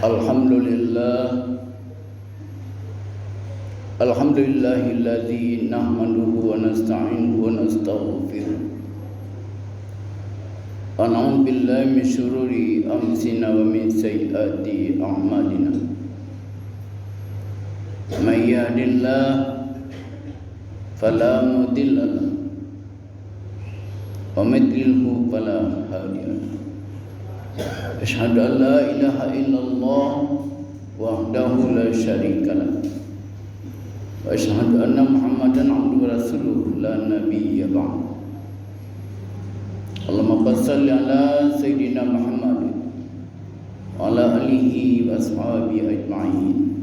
Alhamdulillahilladzi nahmaduhu wa nasta'inuhu wa nastaghfiruh. Wa na'udzu billahi min syururi anfusina wa min sayyiati a'malina. May yahdihillahu fala mudilla lahu wa may yudlilhu fala hadiya lahu. Asyhadu an la ilaha illallah wahdahu la syarika lahu wa asyhadu anna Muhammadan abduhu wa rasuluhu la nabiyya ba'd. Allahumma shalli ala sayyidina Muhammad wa ala alihi wa ashabihi ajma'in.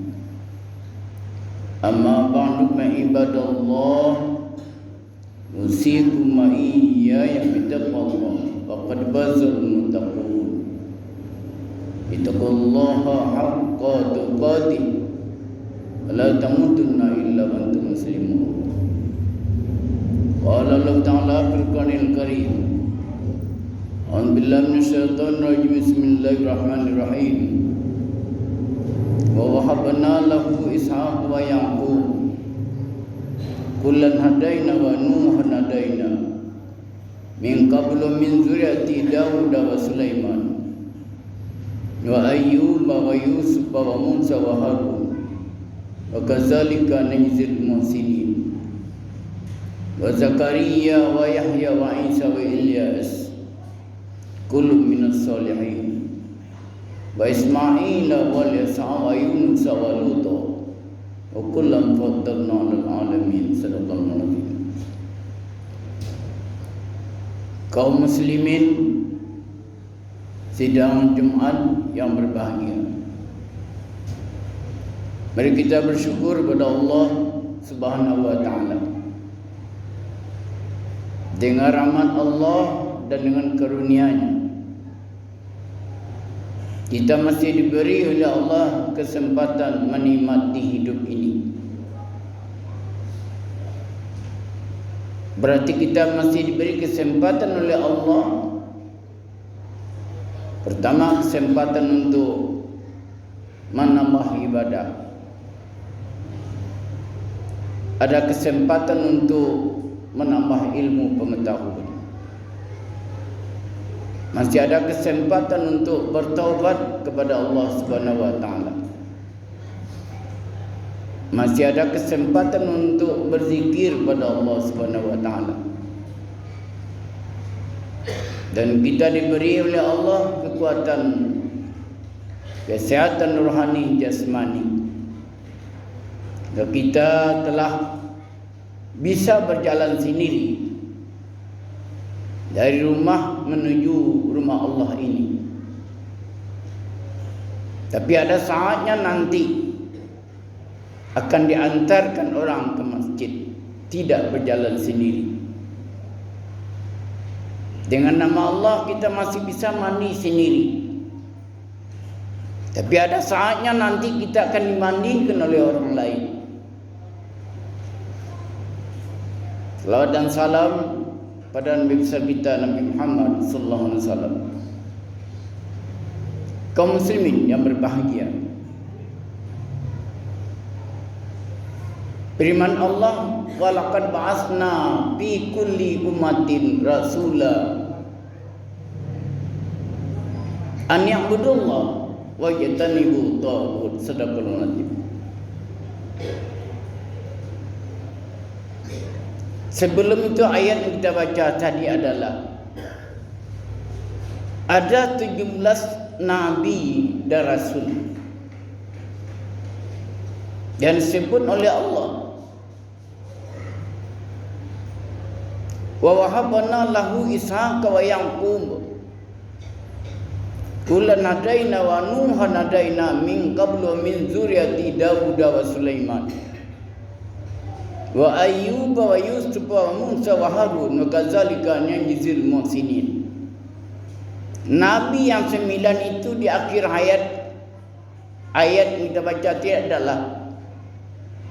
Amma ba'du fa ibadallah, usikum ma iyaya bittaqwallah faqad fazal muttaqun. Ittaqullaha haqqa tuqatih wa la tamutunna illa wa antum muslimun. Qala Allah Ta'ala fil Qur'anil Karim, a'udzu billahi minasyaitonir rajim, bismillahirrahmanirrahim. Wa wahabna lahu Ishaq wa Yaqub kullan hadaina wa Nuhan hadaina min qablu min zurriyyati Daud wa Sulaiman wa Ayyub wa Yusuf wa Musa wa Harun wa kadzalika najzil muhsinin wa Zakaria wa Yahya wa Isa wa Ilyas kullun minas solihin wa Ismail wa Yasa wa Yunus wa Lut wa kullam faddalna 'alal 'alamin. Sadaqallahu alazim. Kaum muslimin sidang Jumat yang berbahagia, mari kita bersyukur kepada Allah Subhanahu wa taala. Dengan rahmat Allah dan dengan karunia-Nya, kita masih diberi oleh Allah kesempatan menikmati hidup ini. Berarti kita masih diberi kesempatan oleh Allah. Pertama, kesempatan untuk menambah ibadah. Ada kesempatan untuk menambah ilmu pengetahuan. Masih ada kesempatan untuk bertaubat kepada Allah Subhanahu wa taala. Masih ada kesempatan untuk berzikir kepada Allah Subhanahu wa taala. Dan kita diberi oleh Allah kekuatan, kesehatan rohani jasmani. Dan kita telah bisa berjalan sendiri dari rumah menuju rumah Allah ini. Tapi ada saatnya nanti akan diantarkan orang ke masjid, tidak berjalan sendiri. Dengan nama Allah kita masih bisa mandi sendiri. Tapi ada saatnya nanti kita akan dimandikan oleh orang lain. Salawat dan salam pada Nabi besar kita Nabi Muhammad sallallahu alaihi wasallam. Kaum muslimin yang berbahagia, firman Allah, wa laqad ba'atsna fi kulli ummatin rasula an ya'budullah wa yajtanibu taghut. Sadaqallahu alazim. Sebelum itu ayat yang kita baca tadi adalah ada 17 nabi dan rasul yang disebut oleh Allah. Wa wahabna lahu Ishaq wa Yaqub kullan hadaina wa Nuhan hadaina min qablu min zurriyyati Daud wa Sulaiman wa Ayyub wa Yusuf wa Musa wa Harun wa kadzalika najzil muhsinin. Nabi yang 9 itu di akhir ayat yang kita baca tadi adalah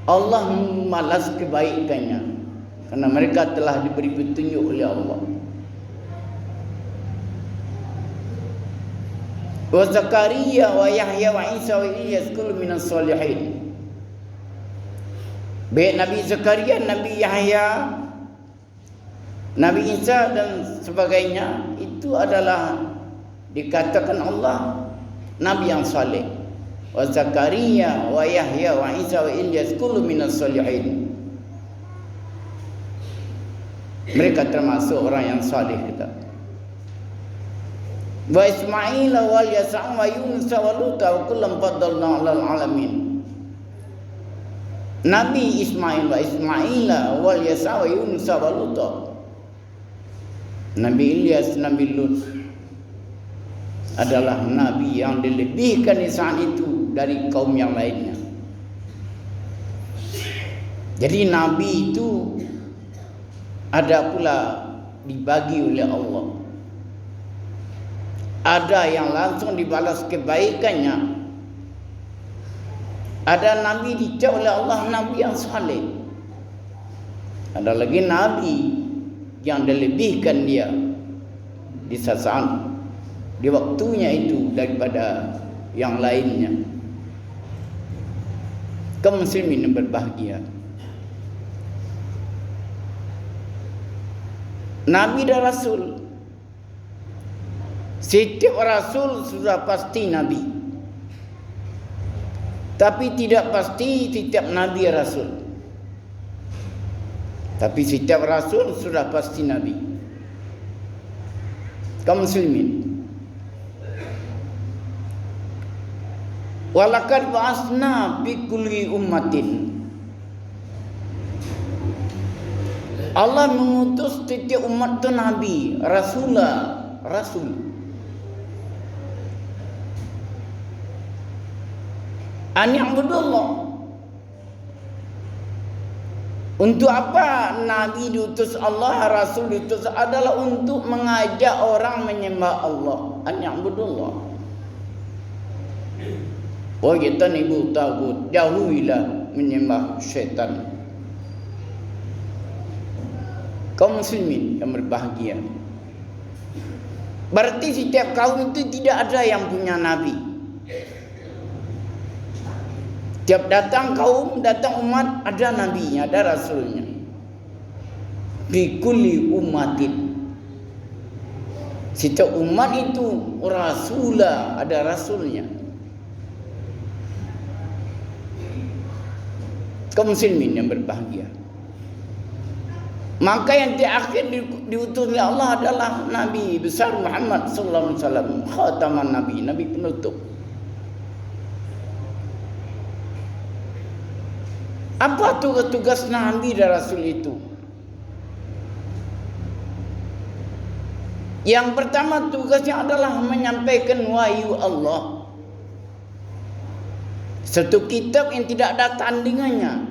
Allah membalas kebaikannya karena mereka telah diberi petunjuk oleh Allah. Wa Zakaria wa Yahya wa Isa wa Ilyas kullu minas salihin. Baik Nabi Zakaria, Nabi Yahya, Nabi Isa dan sebagainya, itu adalah dikatakan Allah Nabi yang saleh. Wa Zakaria wa Yahya wa Isa wa Ilyas kullu minas salihin. Mereka termasuk orang yang saleh kita. Wa Ismail wa Yasa wa Yunus wa Lut wa kullam faddalna 'alal 'alamin. Nabi Ismail wa Yasa wa Yunus wa Lut. Nabi Ilyas, Nabi Lut adalah nabi yang dilebihkan di saat itu dari kaum yang lainnya. Jadi nabi itu ada pula dibagi oleh Allah. Ada yang langsung dibalas kebaikannya. Ada nabi dicap oleh Allah nabi yang saleh. Ada lagi nabi yang dilebihkan dia di saat di waktunya itu daripada yang lainnya. Kaum muslimin yang berbahagia, Nabi dan Rasul, setiap Rasul sudah pasti Nabi, tapi tidak pasti setiap Nabi Rasul. Tapi setiap Rasul sudah pasti Nabi. Kaum muslimin, walaqad ba'atsna fi kulli ummatin. Allah mengutus setiap umat itu Nabi, Rasul. An ya'budullah. Untuk apa Nabi diutus Allah, Rasul diutus? Adalah untuk mengajak orang menyembah Allah. An ya'budullah. Wa yatanibu tagut, jauhilah menyembah syaitan. Kaum muslimin yang berbahagia, berarti setiap kaum itu tidak ada yang punya nabi. Tiap datang kaum, datang umat, ada nabinya, ada rasulnya. Bi kulli ummatin. Setiap umat itu rasulah, ada rasulnya. Kaum muslimin yang berbahagia, maka yang terakhir diutus oleh Allah adalah Nabi besar Muhammad sallallahu alaihi wasallam, khataman nabi, nabi penutup. Apa tugas-tugas Nabi dan Rasul itu? Yang pertama tugasnya adalah menyampaikan wahyu Allah. Satu kitab yang tidak ada tandingannya.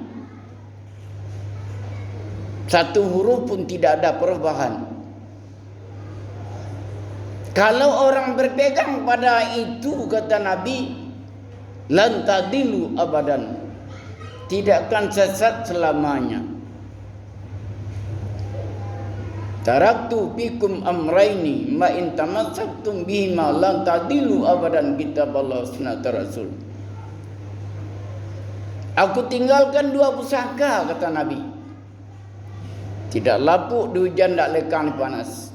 Satu huruf pun tidak ada perubahan. Kalau orang berpegang pada itu, kata Nabi, lan tadilu abadan, tidak akan sesat selamanya. Taraktu fikum amraini ma in tamassaktum bihima lan tadilu abadan, kitab Allah sunnah Rasul. Aku tinggalkan dua pusaka, kata Nabi, tidak lapuk di hujan, tak lekang di panas.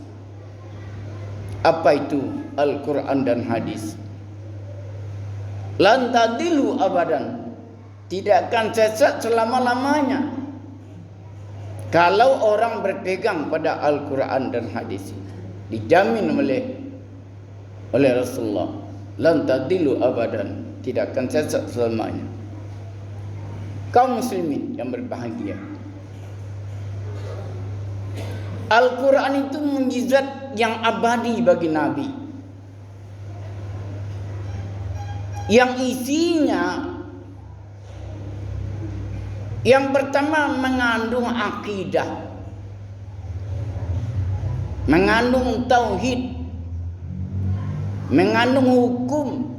Apa itu? Al-Quran dan hadis. Lan tadilu abadan, tidak akan sesat selama-lamanya kalau orang berpegang pada Al-Quran dan hadis. Dijamin oleh Rasulullah, lan tadilu abadan, tidak akan sesat selamanya. Kaum muslimin yang berbahagia, Al-Quran itu mukjizat yang abadi bagi Nabi, yang isinya yang pertama mengandung akidah, mengandung tauhid, mengandung hukum,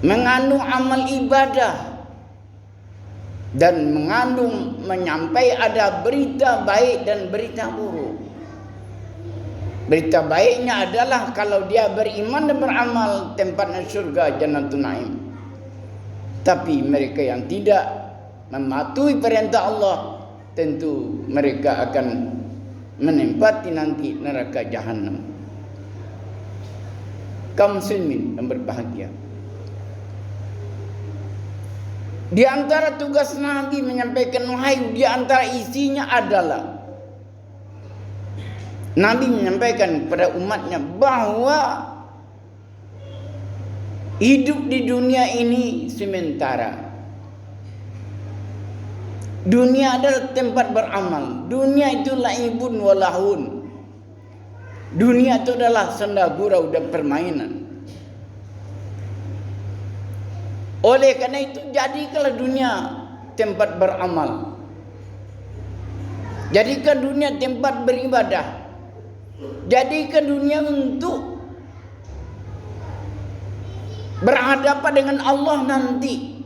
mengandung amal ibadah, dan mengandung menyampai ada berita baik dan berita buruk. Berita baiknya adalah kalau dia beriman dan beramal, tempatnya surga Jannatul Naim. Tapi mereka yang tidak mematuhi perintah Allah, tentu mereka akan menempati nanti neraka Jahannam. Kaum muslimin yang berbahagia, di antara tugas Nabi menyampaikan wahyu, di antara isinya adalah Nabi menyampaikan kepada umatnya bahwa hidup di dunia ini sementara. Dunia adalah tempat beramal. Dunia itu laibun walahun. Dunia itu adalah senda gurau dan permainan. Oleh karena itu, jadikanlah dunia tempat beramal. Jadikan dunia tempat beribadah. Jadikan dunia untuk berhadapan dengan Allah nanti.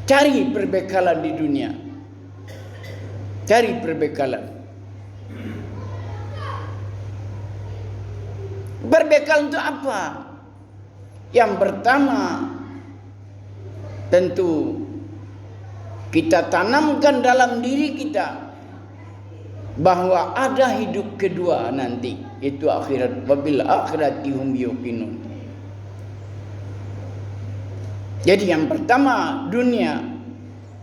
Cari perbekalan di dunia. Cari perbekalan. Berbekal untuk apa? Yang pertama, tentu kita tanamkan dalam diri kita bahwa ada hidup kedua nanti, itu akhirat. Wabil akhirati hum yuqinun. Jadi yang pertama dunia,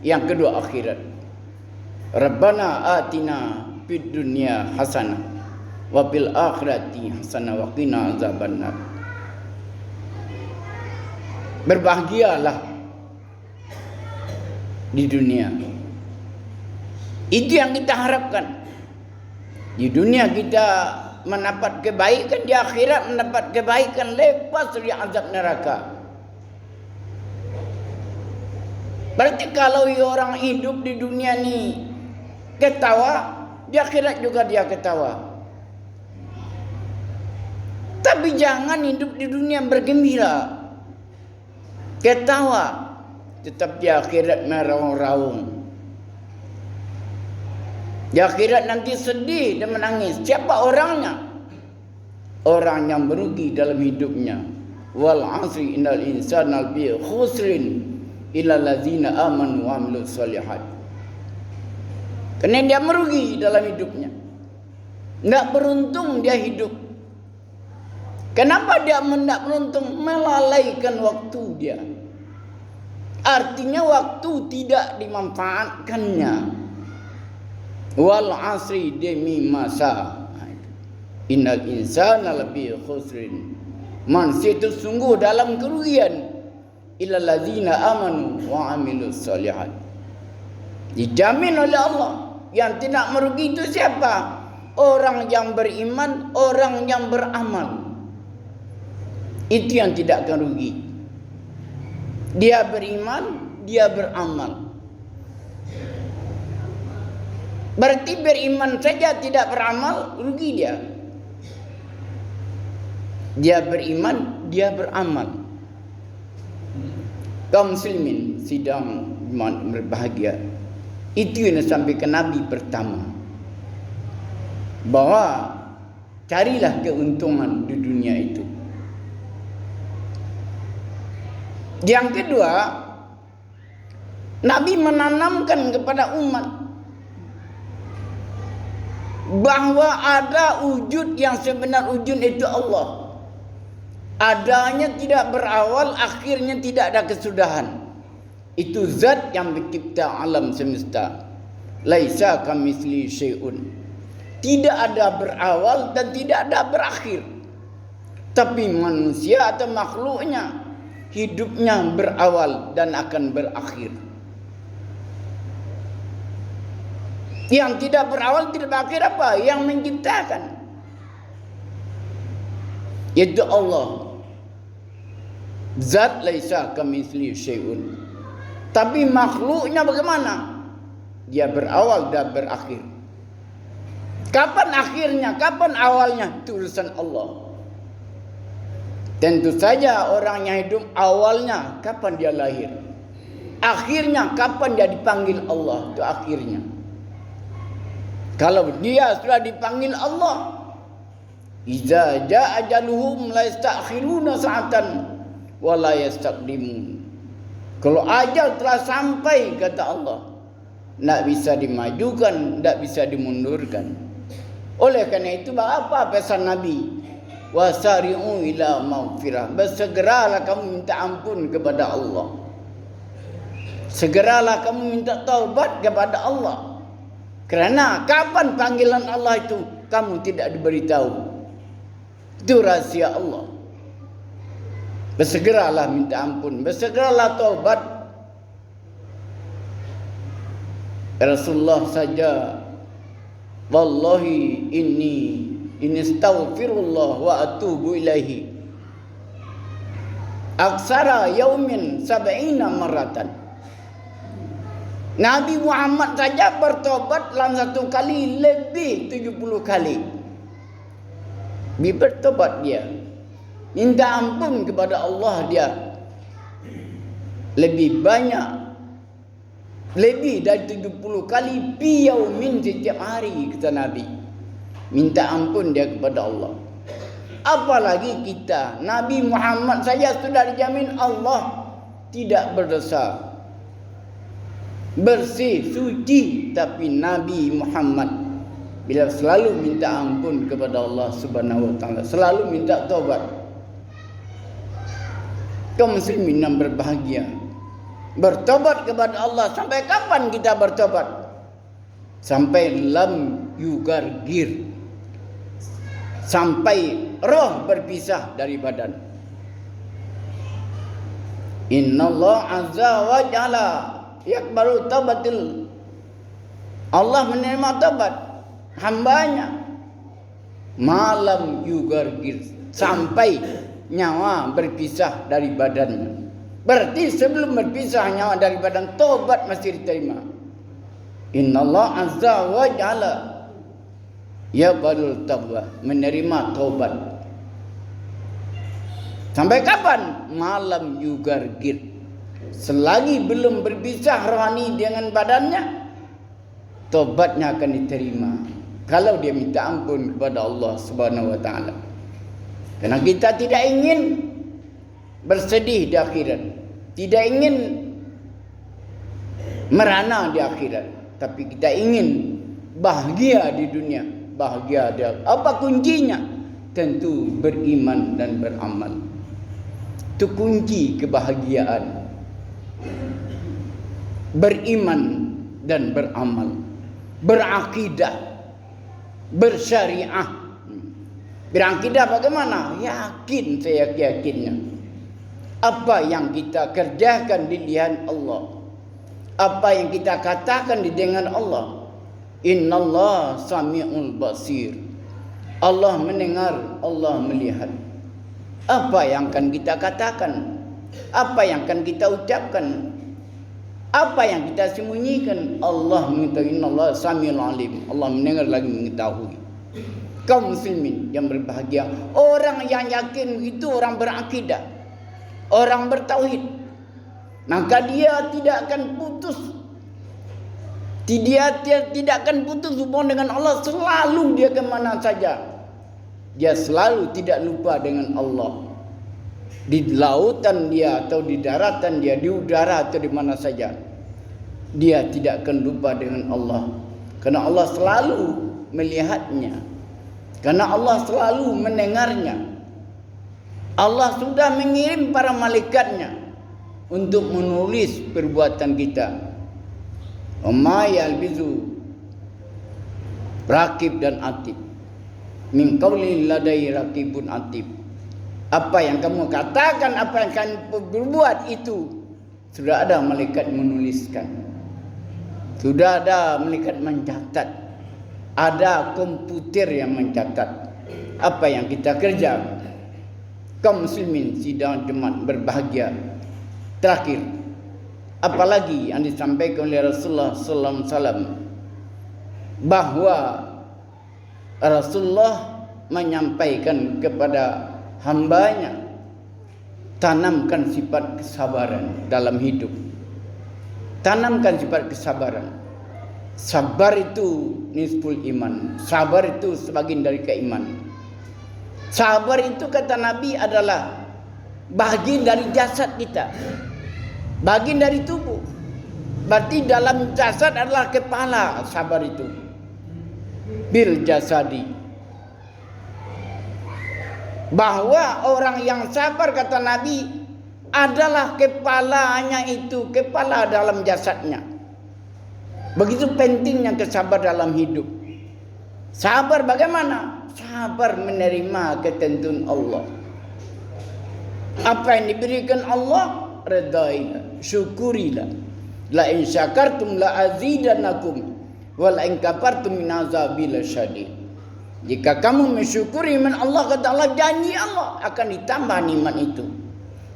yang kedua akhirat. Rabbana atina fid dunya hasanah wa fil akhirati hasanah wa qina azabannar. Berbahagialah di dunia. Itu yang kita harapkan. Di dunia kita mendapat kebaikan, di akhirat mendapat kebaikan, lepas dari azab neraka. Berarti kalau orang hidup di dunia ini ketawa, di akhirat juga dia ketawa. Tapi jangan hidup di dunia bergembira, ketawa, tetap di akhirat meraung-raung. Di akhirat nanti sedih dan menangis. Siapa orangnya? Orang yang merugi dalam hidupnya. Wal 'asri innal insana lafi khusrin illa allazina amanu wa 'amilus shalihat. Karena dia merugi dalam hidupnya. Tidak beruntung dia hidup. Kenapa dia tidak beruntung? Melalaikan waktu dia. Artinya waktu tidak dimanfaatkannya. Wal 'asri demi masa. Innal insana lafi khusrin. Manusia itu sungguh dalam kerugian. Illal ladzina amanu wa 'amilus shalihat. Dijamin oleh Allah. Yang tidak merugi itu siapa? Orang yang beriman, orang yang beramal. Itu yang tidak akan rugi. Dia beriman, dia beramal. Berarti beriman saja tidak beramal, rugi dia. Dia beriman, dia beramal. Kaum muslimin sidang berbahagia. Itu yang disampaikan Nabi pertama. Bahwa carilah keuntungan di dunia itu. Yang kedua, Nabi menanamkan kepada umat bahwa ada wujud yang sebenar, wujud itu Allah. Adanya tidak berawal, akhirnya tidak ada kesudahan. Itu zat yang mencipta alam semesta. Laisa kamitsli syai'un. Tidak ada berawal dan tidak ada berakhir. Tapi manusia atau makhluknya hidupnya berawal dan akan berakhir. Yang tidak berawal tidak berakhir apa? Yang menciptakan, yaitu Allah. Zat laisa kamitsli syai'un. Tapi makhluknya bagaimana? Dia berawal dan berakhir. Kapan akhirnya? Kapan awalnya? Itu urusan Allah. Tentu saja orang yang hidup awalnya kapan dia lahir. Akhirnya kapan dia dipanggil Allah. Itu akhirnya. Kalau dia sudah dipanggil Allah, Iza jaa ajaluhum la yastakhiruna sa'atan wa la yastaqdimun. Kalau ajal telah sampai, kata Allah, tak bisa dimajukan, tak bisa dimundurkan. Oleh kerana itu, apa pesan Nabi? Wasari'u ila maghfirah. Bersegeralah kamu minta ampun kepada Allah. Segeralah kamu minta taubat kepada Allah. Kerana kapan panggilan Allah itu kamu tidak diberitahu. Itu rahsia Allah. Bersegeralah minta ampun, bersegeralah taubat. Rasulullah saja, wallahi inni astaghfirullah wa atubu ilaihi aksara yaumin 70 maratan. Nabi Muhammad saja bertobat dalam satu kali lebih 70 kali. Dia bertobat, dia minta ampun kepada Allah, dia lebih banyak, lebih dari 70 kali biyaumin, setiap hari, kata Nabi. Minta ampun dia kepada Allah. Apalagi kita, Nabi Muhammad saja sudah dijamin Allah tidak berdosa, bersih, suci. Tapi Nabi Muhammad bila selalu minta ampun kepada Allah Subhanahu wa taala, selalu minta taubat. Kaum muslimin yang berbahagia, bertobat kepada Allah. Sampai kapan kita bertobat? Sampai lam yugargir, sampai roh berpisah dari badan. Innallah azza wa jalla yakbalu taubatil. Allah menerima taubat hambanya malam yugargir, sampai nyawa berpisah dari badannya. Berarti sebelum berpisah nyawa dari badan, taubat masih diterima. Innallah azza wa jalla yaqbalul taubat, menerima taubat. Sampai kapan? Malam yugargir, selagi belum berpisah rohani dengan badannya, taubatnya akan diterima kalau dia minta ampun kepada Allah Subhanahu wa taala. Karena kita tidak ingin bersedih di akhirat, tidak ingin merana di akhirat, tapi kita ingin bahagia di dunia. Bahagia dia. Apa kuncinya? Tentu beriman dan beramal. Itu kunci kebahagiaan. Beriman dan beramal, berakidah, bersyariah. Berakidah bagaimana? Yakin, saya yakinnya. Apa yang kita kerjakan dilihat Allah, apa yang kita katakan didengar Allah. Innallah sami'ul basir. Allah mendengar, Allah melihat. Apa yang akan kita katakan, apa yang akan kita ucapkan, apa yang kita sembunyikan, Allah mengetahui. Innallah sami'ul alim. Allah mendengar lagi mengetahui. Kaum muslimin yang berbahagia, orang yang yakin itu orang berakidah, orang bertauhid, maka dia tidak akan putus. Dia tidak akan putus hubungan dengan Allah. Selalu dia ke mana saja, dia selalu tidak lupa dengan Allah. Di lautan dia atau di daratan dia, di udara atau di mana saja, dia tidak akan lupa dengan Allah. Karena Allah selalu melihatnya, karena Allah selalu mendengarnya. Allah sudah mengirim para malaikatnya untuk menulis perbuatan kita. Wama yalbizu rakib dan atib min qaulin ladai rakibun atib. Apa yang kamu katakan, apa yang kamu berbuat, itu sudah ada malaikat menuliskan, sudah ada malaikat mencatat, ada komputer yang mencatat apa yang kita kerja. Kaum muslimin sidang jemaat berbahagia. Terakhir, apalagi yang disampaikan oleh Rasulullah sallallahu alaihi wasallam, bahwa Rasulullah menyampaikan kepada hambanya, tanamkan sifat kesabaran dalam hidup. Tanamkan sifat kesabaran. Sabar itu nisful iman. Sabar itu sebagian dari keimanan. Sabar itu kata Nabi adalah bagian dari jasad kita, bagian dari tubuh. Berarti dalam jasad adalah kepala sabar itu. Bil jasadi. Bahwa orang yang sabar kata Nabi adalah kepalanya itu, kepala dalam jasadnya. Begitu pentingnya kesabar dalam hidup. Sabar bagaimana? Sabar menerima ketentuan Allah. Apa yang diberikan Allah, redailah, syukurilah. La in syakartum la azidannakum wa la in kafartum min azabil syadid. Jika kamu mensyukuri nikmat Allah, kata Allah, janji Allah akan ditambah nikmat itu.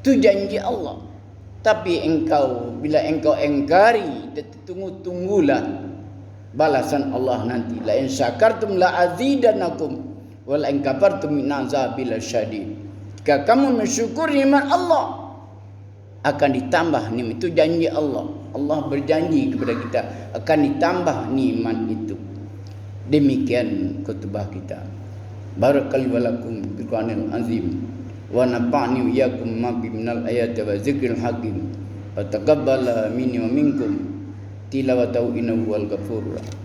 Itu janji Allah. Tapi bila engkau engkari, tunggulah balasan Allah nanti. La in syakartum la azidannakum wa la in kafartum min azabil syadid. Jika kamu mensyukuri nikmat Allah, akan ditambah nikmat itu, janji Allah. Allah berjanji kepada kita akan ditambah nikmat itu. Demikian khutbah kita. Barakallahu lakum bil Qur'anil azim wa nafa'ni wa iyyakum ma bi minal ayati wa zikril hakim wa taqabbala minni wa minkum tilawatahu innahu wal ghafurur rahim.